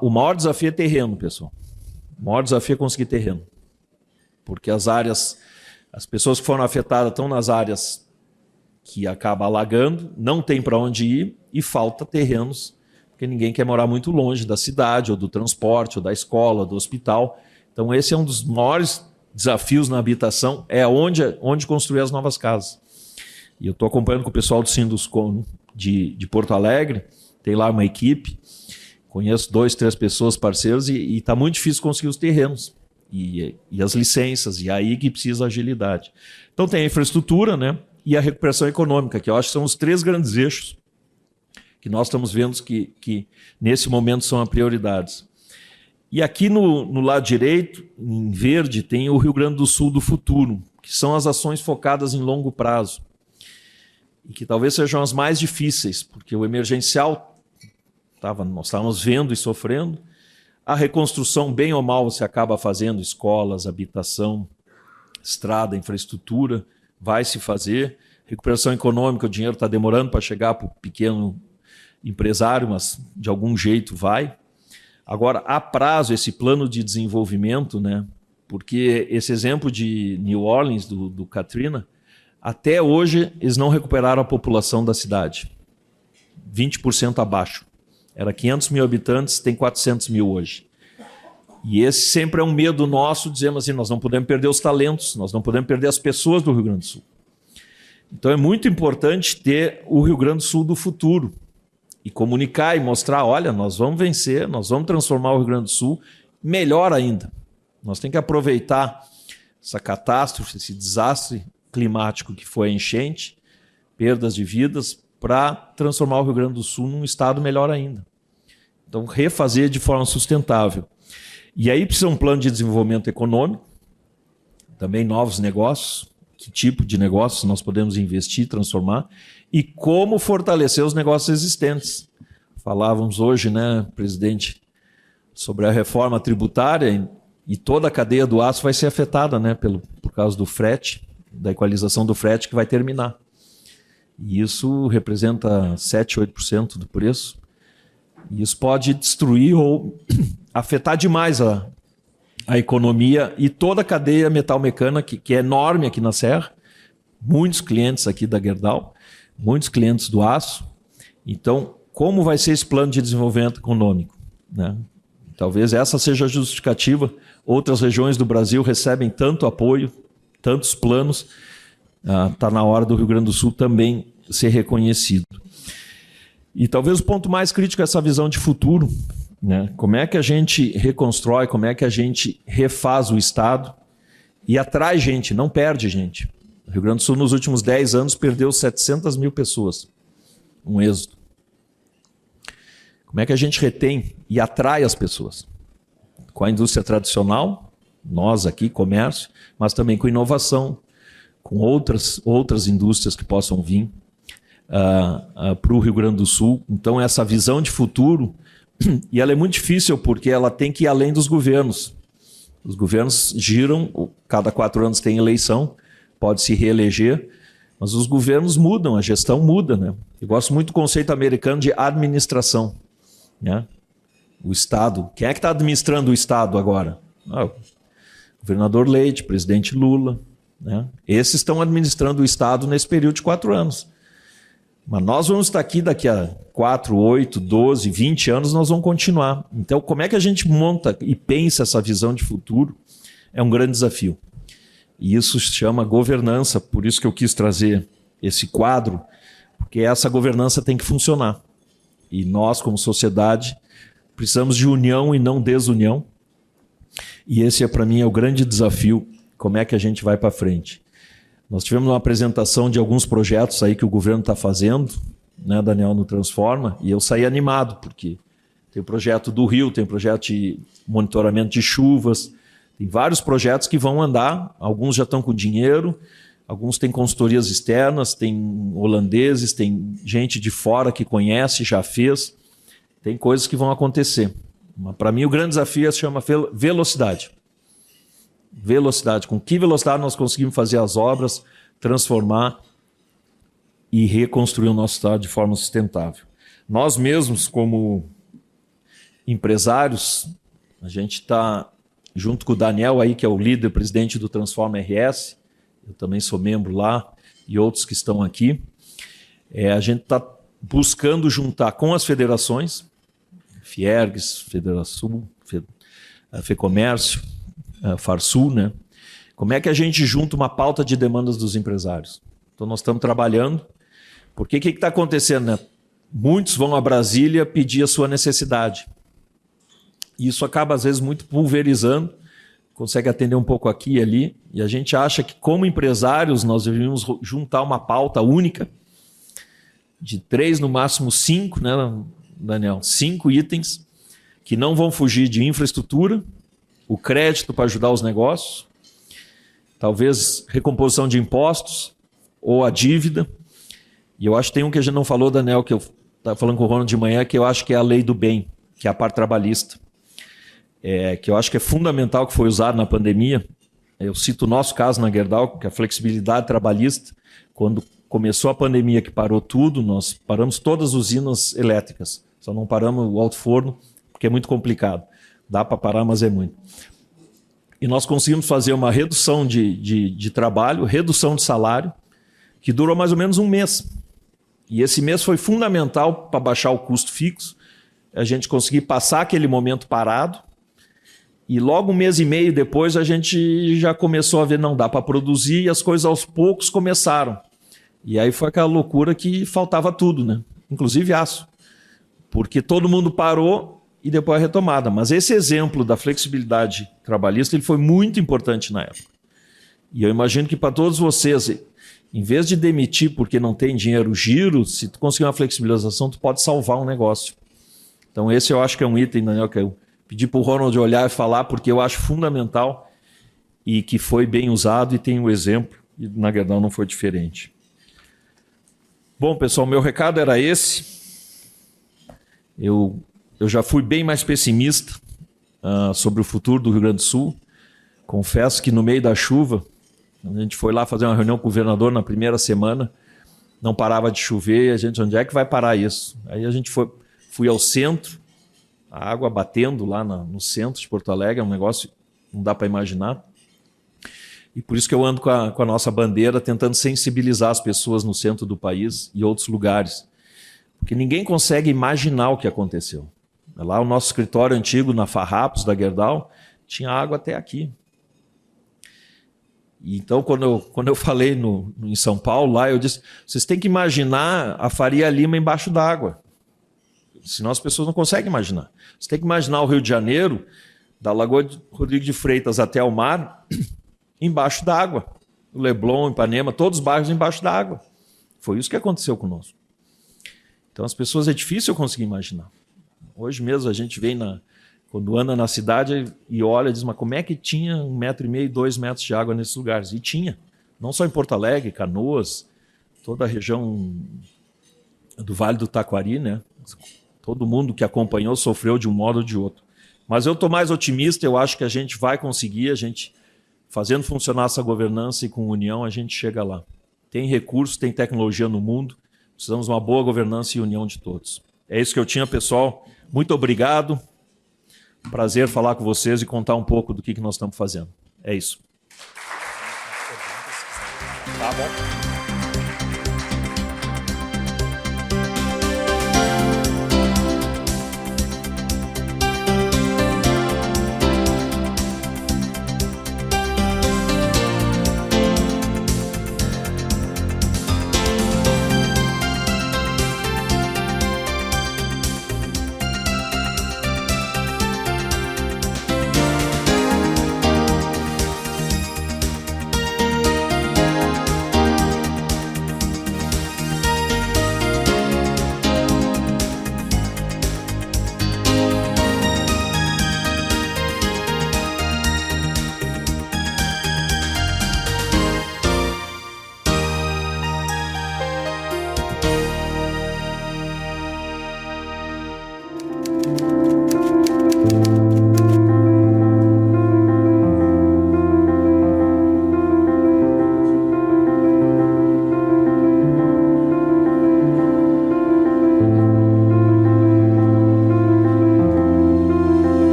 Speaker 4: O maior desafio é terreno, pessoal. O maior desafio é conseguir terreno. Porque as pessoas que foram afetadas estão nas áreas que acaba alagando, não tem para onde ir e falta terrenos, porque ninguém quer morar muito longe da cidade, ou do transporte, ou da escola, do hospital. Então esse é um dos maiores desafios na habitação, é onde construir as novas casas. E eu estou acompanhando com o pessoal do Sinduscom de Porto Alegre, tem lá uma equipe, conheço 2, 3 pessoas parceiros, e está muito difícil conseguir os terrenos. E as licenças, e aí que precisa agilidade. Então tem a infraestrutura, né, e a recuperação econômica, que eu acho que são os 3 grandes eixos que nós estamos vendo que nesse momento são as prioridades. E aqui no lado direito, em verde, tem o Rio Grande do Sul do futuro, que são as ações focadas em longo prazo, e que talvez sejam as mais difíceis, porque o emergencial nós estávamos vendo e sofrendo. A reconstrução, bem ou mal, você acaba fazendo escolas, habitação, estrada, infraestrutura, vai se fazer. Recuperação econômica, o dinheiro está demorando para chegar para o pequeno empresário, mas de algum jeito vai. Agora, a prazo, esse plano de desenvolvimento, né? Porque esse exemplo de New Orleans, do Katrina, até hoje eles não recuperaram a população da cidade. 20% abaixo. Era 500 mil habitantes, tem 400 mil hoje. E esse sempre é um medo nosso, dizemos assim, nós não podemos perder os talentos, nós não podemos perder as pessoas do Rio Grande do Sul. Então é muito importante ter o Rio Grande do Sul do futuro e comunicar e mostrar, olha, nós vamos vencer, nós vamos transformar o Rio Grande do Sul, melhor ainda. Nós temos que aproveitar essa catástrofe, esse desastre climático que foi a enchente, perdas de vidas, para transformar o Rio Grande do Sul num estado melhor ainda. Então, refazer de forma sustentável. E aí precisa um plano de desenvolvimento econômico, também novos negócios, que tipo de negócios nós podemos investir, transformar, e como fortalecer os negócios existentes. Falávamos hoje, né, presidente, sobre a reforma tributária, e toda a cadeia do aço vai ser afetada, né, por causa do frete, da equalização do frete que vai terminar. E isso representa 7%, 8% do preço. E isso pode destruir ou afetar demais a economia e toda a cadeia metal-mecânica, que é enorme aqui na Serra. Muitos clientes aqui da Gerdau, muitos clientes do aço. Então, como vai ser esse plano de desenvolvimento econômico, né? Talvez essa seja a justificativa. Outras regiões do Brasil recebem tanto apoio, tantos planos. Está na hora do Rio Grande do Sul também ser reconhecido. E talvez o ponto mais crítico é essa visão de futuro, né? Como é que a gente reconstrói, como é que a gente refaz o Estado e atrai gente, não perde gente. O Rio Grande do Sul, nos últimos 10 anos, perdeu 700 mil pessoas. Um êxodo. Como é que a gente retém e atrai as pessoas? Com a indústria tradicional, nós aqui, comércio, mas também com inovação, com outras indústrias que possam vir para o Rio Grande do Sul. Então, essa visão de futuro, e ela é muito difícil porque ela tem que ir além dos governos. Os governos giram, cada 4 anos tem eleição, pode se reeleger, mas os governos mudam, a gestão muda, né? Eu gosto muito do conceito americano de administração, né? O Estado. Quem é que está administrando o Estado agora? O governador Leite, presidente Lula, né? Esses estão administrando o Estado nesse período de 4 anos. Mas nós vamos estar aqui daqui a 4, 8, 12, 20 anos, nós vamos continuar. Então, como é que a gente monta e pensa essa visão de futuro? É um grande desafio. E isso se chama governança, por isso que eu quis trazer esse quadro, porque essa governança tem que funcionar. E nós, como sociedade, precisamos de união e não desunião. E esse, para mim, é o grande desafio, como é que a gente vai para frente. Nós tivemos uma apresentação de alguns projetos aí que o governo está fazendo, né, Daniel, no Transforma, e eu saí animado, porque tem o projeto do Rio, tem o projeto de monitoramento de chuvas, tem vários projetos que vão andar, alguns já estão com dinheiro, alguns têm consultorias externas, tem holandeses, tem gente de fora que conhece, já fez, tem coisas que vão acontecer. Para mim o grande desafio se chama velocidade. Velocidade, com que velocidade nós conseguimos fazer as obras, transformar e reconstruir o nosso estado de forma sustentável. Nós mesmos, como empresários, a gente está junto com o Daniel aí, que é o líder, presidente do Transforma RS, eu também sou membro lá, e outros que estão aqui. A gente está buscando juntar com as federações, Fiergs, Federação, FEComércio, Farsul, né? Como é que a gente junta uma pauta de demandas dos empresários? Então nós estamos trabalhando, porque o que está acontecendo, né? Muitos vão a Brasília pedir a sua necessidade. E isso acaba, às vezes, muito pulverizando, consegue atender um pouco aqui e ali, e a gente acha que, como empresários, nós deveríamos juntar uma pauta única, de 3, no máximo 5, né, Daniel? 5 itens, que não vão fugir de infraestrutura, o crédito para ajudar os negócios, talvez recomposição de impostos, ou a dívida. E eu acho que tem um que a gente não falou, Daniel, que eu estava falando com o Ronald de manhã, que eu acho que é a lei do bem, que é a parte trabalhista. Que eu acho que é fundamental, que foi usado na pandemia. Eu cito o nosso caso na Gerdau, que é a flexibilidade trabalhista. Quando começou a pandemia, que parou tudo, nós paramos todas as usinas elétricas. Só não paramos o alto forno, porque é muito complicado. Dá para parar, mas é muito. E nós conseguimos fazer uma redução de trabalho, redução de salário, que durou mais ou menos um mês. E esse mês foi fundamental para baixar o custo fixo, a gente conseguir passar aquele momento parado. E logo 1 mês e meio depois a gente já começou a ver, não dá para produzir, e as coisas aos poucos começaram. E aí foi aquela loucura que faltava tudo, né? Inclusive aço. Porque todo mundo parou e depois a retomada. Mas esse exemplo da flexibilidade trabalhista ele foi muito importante na época. E eu imagino que para todos vocês, em vez de demitir porque não tem dinheiro giro, se tu conseguir uma flexibilização, tu pode salvar um negócio. Então esse eu acho que é um item, Daniel, que eu pedi para o Ronald olhar e falar, porque eu acho fundamental e que foi bem usado e tem um exemplo, e na Gerdau não foi diferente. Bom, pessoal, meu recado era esse. Eu já fui bem mais pessimista sobre o futuro do Rio Grande do Sul. Confesso que no meio da chuva, a gente foi lá fazer uma reunião com o governador na primeira semana, não parava de chover, e a gente, onde é que vai parar isso? Aí a gente fui ao centro, a água batendo lá no centro de Porto Alegre, é um negócio que não dá para imaginar. E por isso que eu ando com a nossa bandeira tentando sensibilizar as pessoas no centro do país e outros lugares. Porque ninguém consegue imaginar o que aconteceu. Lá o nosso escritório antigo, na Farrapos, da Gerdau, tinha água até aqui. E então, quando eu falei em São Paulo, lá eu disse, vocês têm que imaginar a Faria Lima embaixo d'água. Senão as pessoas não conseguem imaginar. Você tem que imaginar o Rio de Janeiro, da Lagoa de Rodrigo de Freitas até o mar, embaixo d'água. O Leblon, Ipanema, todos os bairros embaixo d'água. Foi isso que aconteceu conosco. Então as pessoas é difícil conseguir imaginar. Hoje mesmo a gente vem quando anda na cidade e olha e diz, mas como é que tinha 1,5 m, 2 metros de água nesses lugares? E tinha. Não só em Porto Alegre, Canoas, toda a região do Vale do Taquari, né? Todo mundo que acompanhou sofreu de um modo ou de outro. Mas eu estou mais otimista, eu acho que a gente vai conseguir, a gente fazendo funcionar essa governança e com união, a gente chega lá. Tem recursos, tem tecnologia no mundo, precisamos de uma boa governança e união de todos. É isso que eu tinha, pessoal. Muito obrigado. Prazer falar com vocês e contar um pouco do que nós estamos fazendo. É isso. Tá bom.